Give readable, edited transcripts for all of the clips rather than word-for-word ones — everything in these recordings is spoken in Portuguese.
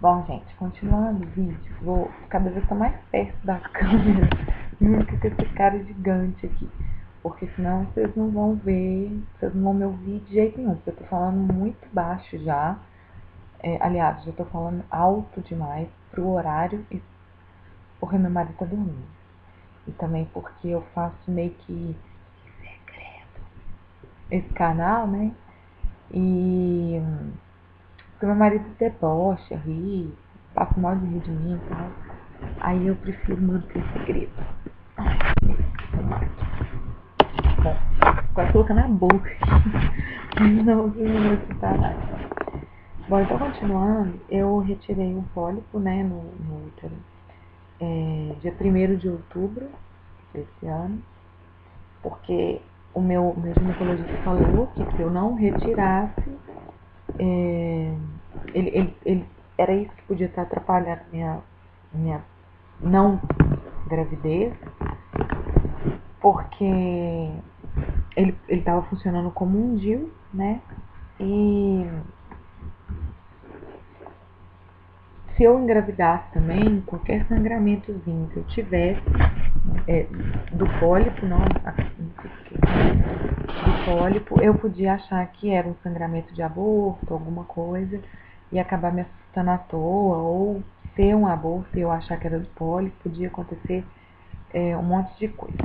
Bom, gente, continuando o vídeo, vou cada vez estar mais perto da câmera, não fica com esse cara gigante aqui, porque senão vocês não vão ver, vocês não vão me ouvir de jeito nenhum, porque eu tô falando muito baixo já, aliás, já tô falando alto demais pro horário e porque meu marido tá dormindo, e também porque eu faço meio que esse canal, né, e porque meu marido debocha, ri, passa mal de rir de mim e tal. Aí eu prefiro manter segredo. Ai, bom, quase colocando na boca. Não, vocês não vão escutar nada. Bom, então continuando, eu retirei um pólipo, né, no útero, dia 1º de outubro desse ano, porque o meu ginecologista falou que se eu não retirasse, é, ele era isso que podia estar atrapalhando minha não gravidez, porque ele estava funcionando como um DIU, né? E se eu engravidasse também, qualquer sangramentozinho que eu tivesse, do pólipo, não do pólipo, eu podia achar que era um sangramento de aborto, alguma coisa, e acabar me assustando à toa, ou ser um aborto e eu achar que era do pólipo, podia acontecer um monte de coisa.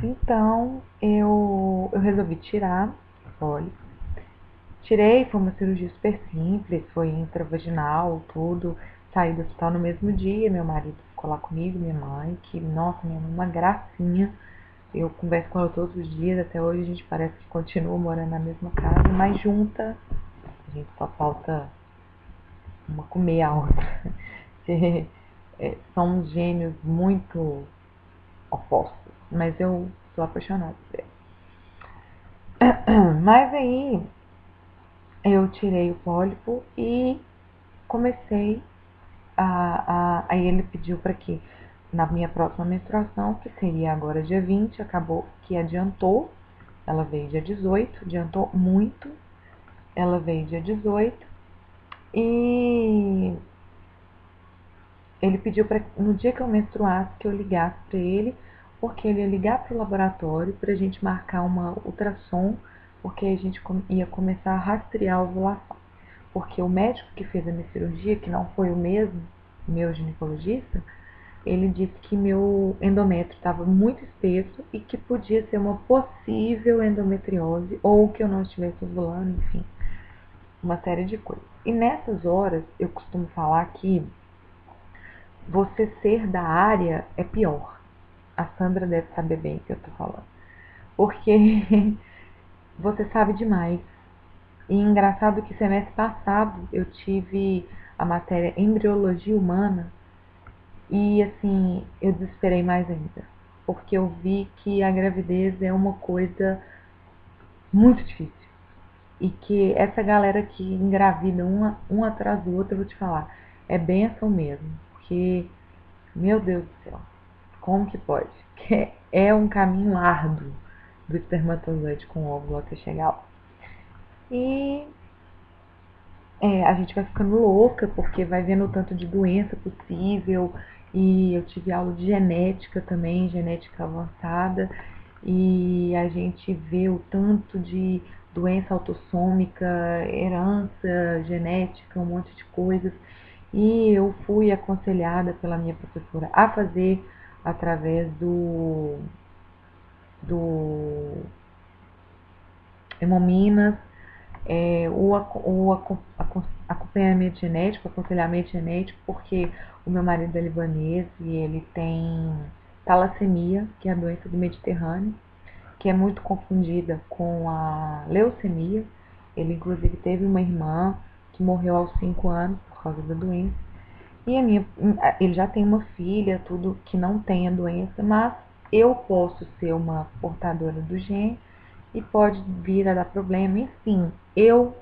Então eu resolvi tirar o pólipo. Tirei, foi uma cirurgia super simples, foi intravaginal, tudo. Saí do hospital no mesmo dia, meu marido ficou lá comigo, minha mãe, que, nossa, minha mãe é uma gracinha. Eu converso com ela todos os dias, até hoje a gente parece que continua morando na mesma casa, mas junta, a gente só falta uma comer a outra. São gênios muito opostos, mas eu sou apaixonada por ela. Mas aí eu tirei o pólipo e comecei aí ele pediu para que na minha próxima menstruação, que seria agora dia 20, acabou que adiantou, ela veio dia 18, adiantou muito, ela veio dia 18 e ele pediu para no dia que eu menstruasse que eu ligasse para ele, porque ele ia ligar para o laboratório para a gente marcar uma ultrassom, porque a gente ia começar a rastrear a ovulação. Porque o médico que fez a minha cirurgia, que não foi o mesmo, meu ginecologista, ele disse que meu endométrio estava muito espesso e que podia ser uma possível endometriose ou que eu não estivesse ovulando, enfim, uma série de coisas. E nessas horas eu costumo falar que você ser da área é pior. A Sandra deve saber bem o que eu tô falando. Porque você sabe demais. E engraçado que semestre passado eu tive a matéria Embriologia Humana e assim, eu desesperei mais ainda. Porque eu vi que a gravidez é uma coisa muito difícil. E que essa galera que engravida um atrás do outro, eu vou te falar, é benção mesmo. Porque, meu Deus do céu, como que pode? Que é um caminho árduo do espermatozoide com o óvulo até chegar lá. E a gente vai ficando louca porque vai vendo o tanto de doença possível. E eu tive aula de genética também, genética avançada, e a gente vê o tanto de doença autossômica, herança genética, um monte de coisas. E eu fui aconselhada pela minha professora a fazer através do Hemominas, o acompanhamento genético, aconselhamento genético, porque o meu marido é libanês e ele tem talassemia, que é a doença do Mediterrâneo, que é muito confundida com a leucemia. Ele inclusive teve uma irmã que morreu aos 5 anos por causa da doença. E ele já tem uma filha, tudo que não tem a doença, mas eu posso ser uma portadora do gene e pode vir a dar problema. Enfim, eu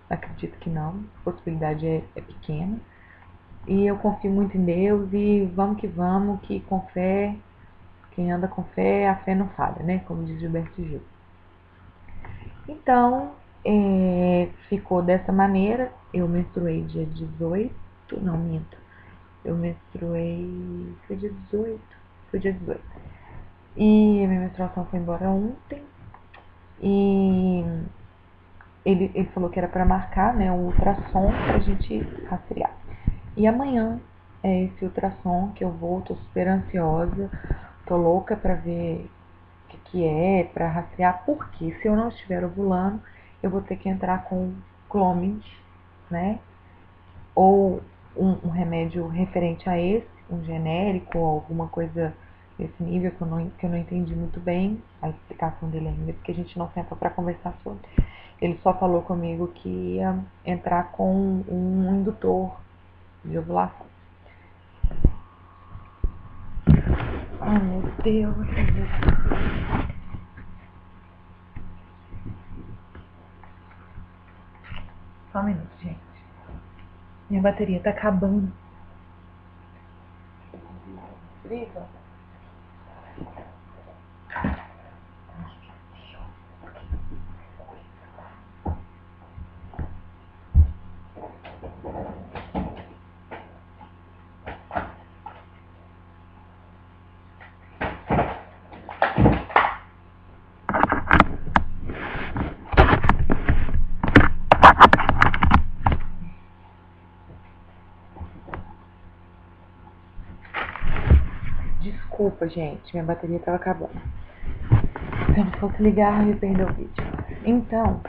acredito que não, a possibilidade é pequena. E eu confio muito em Deus e vamos, que com fé, quem anda com fé, a fé não falha, né? Como diz Gilberto Gil. Então, ficou dessa maneira, eu menstruei dia 18 não, minto. Eu menstruei, foi dia 18, foi dia 18. E a minha menstruação foi embora ontem. E ele falou que era pra marcar, né, um ultrassom pra gente rastrear. E amanhã é esse ultrassom que eu vou, tô super ansiosa, tô louca pra ver o que é, pra rastrear, porque se eu não estiver ovulando, eu vou ter que entrar com Clomid, né? Ou um remédio referente a esse, um genérico ou alguma coisa desse nível que eu não entendi muito bem a explicação dele ainda, porque a gente não sentou para conversar sobre. Ele só falou comigo que ia entrar com um indutor de ovulação. Ai, meu Deus, só um minuto, gente. Minha bateria tá acabando. Liga. Desculpa, gente, minha bateria tava acabando. Se eu não fosse ligar, eu ia perder o vídeo. Então,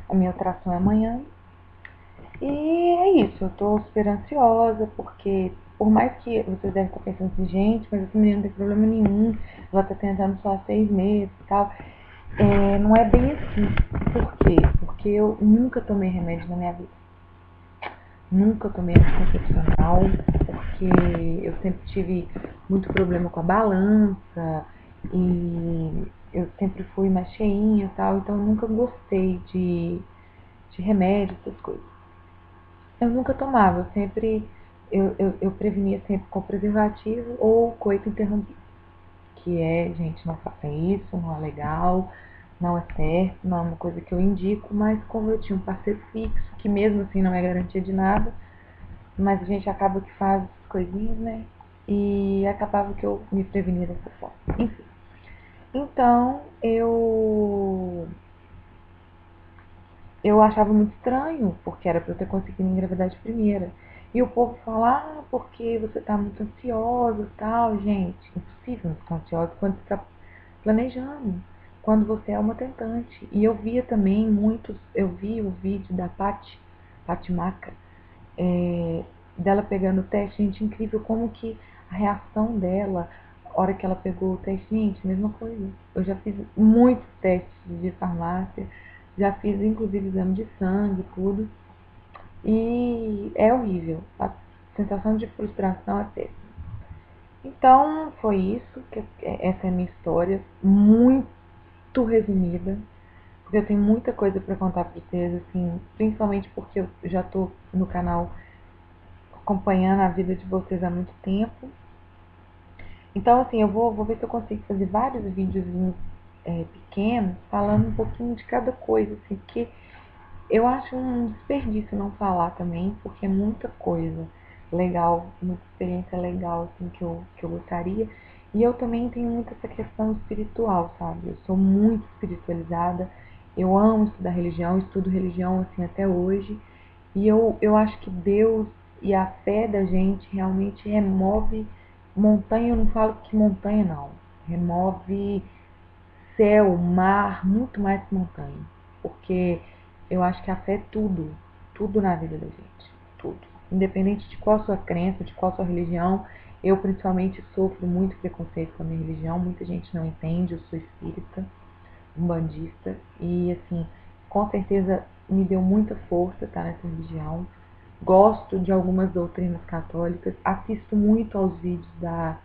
a minha ultrassom é amanhã. E é isso, eu tô super ansiosa, porque por mais que vocês devem estar pensando assim, gente, mas essa menina não tem problema nenhum, ela tá tentando só há 6 meses e tal. Não é bem assim. Por quê? Porque eu nunca tomei remédio na minha vida. Nunca tomei anticoncepcional, porque eu sempre tive muito problema com a balança e eu sempre fui mais cheinha e tal, então eu nunca gostei de remédio, essas coisas. Eu nunca tomava, eu sempre eu prevenia sempre com preservativo ou coito interrompido. Que é, gente, não façam isso, não é legal, não é certo, não é uma coisa que eu indico, mas como eu tinha um parceiro fixo, que mesmo assim não é garantia de nada, mas a gente acaba que faz coisinhas, né? E acabava que eu me prevenia dessa forma. Enfim. Então eu achava muito estranho, porque era para eu ter conseguido engravidar de primeira. E o povo fala, porque você tá muito ansiosa e tal. Gente, impossível não ficar ansiosa quando você tá planejando, quando você é uma tentante. E eu via também eu vi o vídeo da Paty Maca, dela pegando o teste. Gente, incrível como que a reação dela, a hora que ela pegou o teste, gente, mesma coisa. Eu já fiz muitos testes de farmácia, já fiz inclusive exame de sangue, tudo. E é horrível. A sensação de frustração é péssima. Então foi isso, essa é a minha história, muito resumida, porque eu tenho muita coisa para contar para vocês, assim, principalmente porque eu já tô no canal acompanhando a vida de vocês há muito tempo. Então, assim, eu vou ver se eu consigo fazer vários videozinhos pequenos, falando um pouquinho de cada coisa, assim, porque eu acho um desperdício não falar também, porque é muita coisa legal, muita experiência legal, assim, que eu gostaria. E eu também tenho muito essa questão espiritual, sabe? Eu sou muito espiritualizada, eu amo estudar religião, estudo religião, assim, até hoje. E eu acho que Deus e a fé da gente realmente remove montanha. Eu não falo que montanha, não. Remove céu, mar, muito mais que montanha. Porque eu acho que a fé é tudo, tudo na vida da gente, tudo. Independente de qual a sua crença, de qual a sua religião, eu principalmente sofro muito preconceito com a minha religião, muita gente não entende, eu sou espírita, umbandista, e assim, com certeza me deu muita força estar nessa religião. Gosto de algumas doutrinas católicas, assisto muito aos vídeos da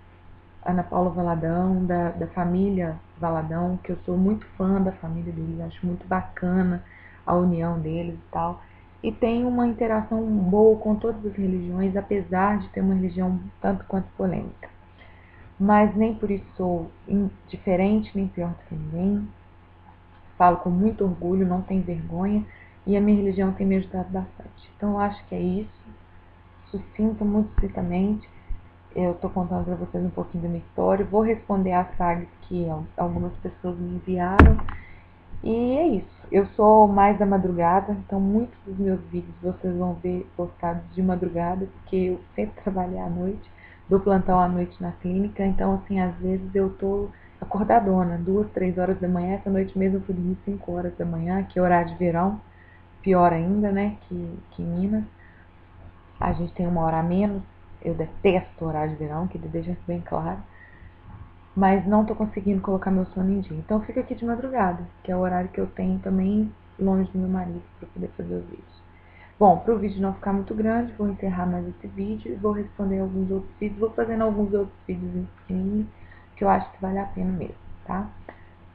Ana Paula Valadão, da família Valadão, que eu sou muito fã da família deles, acho muito bacana a união deles e tal. E tenho uma interação boa com todas as religiões, apesar de ter uma religião tanto quanto polêmica. Mas nem por isso sou diferente nem pior do que ninguém. Falo com muito orgulho, não tenho vergonha, e a minha religião tem me ajudado bastante. Então eu acho que é isso. sucinta, muito sucintamente. Eu tô contando pra vocês um pouquinho da minha história. Vou responder as sagas que algumas pessoas me enviaram. E é isso. Eu sou mais da madrugada, então muitos dos meus vídeos vocês vão ver postados de madrugada, porque eu sempre trabalhei à noite, dou plantão à noite na clínica, então assim, às vezes eu tô acordadona, 2, 3 horas da manhã, essa noite mesmo eu fui dormir 5 horas da manhã, que é horário de verão, pior ainda, né, que em Minas. A gente tem uma hora a menos, eu detesto o horário de verão, que deixa isso bem claro, mas não tô conseguindo colocar meu sono em dia. Então eu fico aqui de madrugada, que é o horário que eu tenho também longe do meu marido para poder fazer os vídeos. Bom, para o vídeo não ficar muito grande, vou encerrar mais esse vídeo e vou responder alguns outros vídeos. Vou fazendo alguns outros vídeos pequenininhos que eu acho que vale a pena mesmo, tá?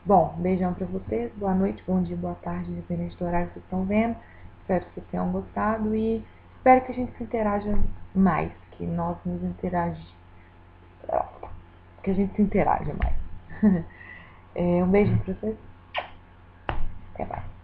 Bom, beijão pra vocês, boa noite, bom dia, boa tarde, independente do horário que vocês estão vendo. Espero que vocês tenham gostado e espero que a gente se interaja mais, que nós nos interagimos, que a gente se interaja mais. Um beijo pra vocês, até mais.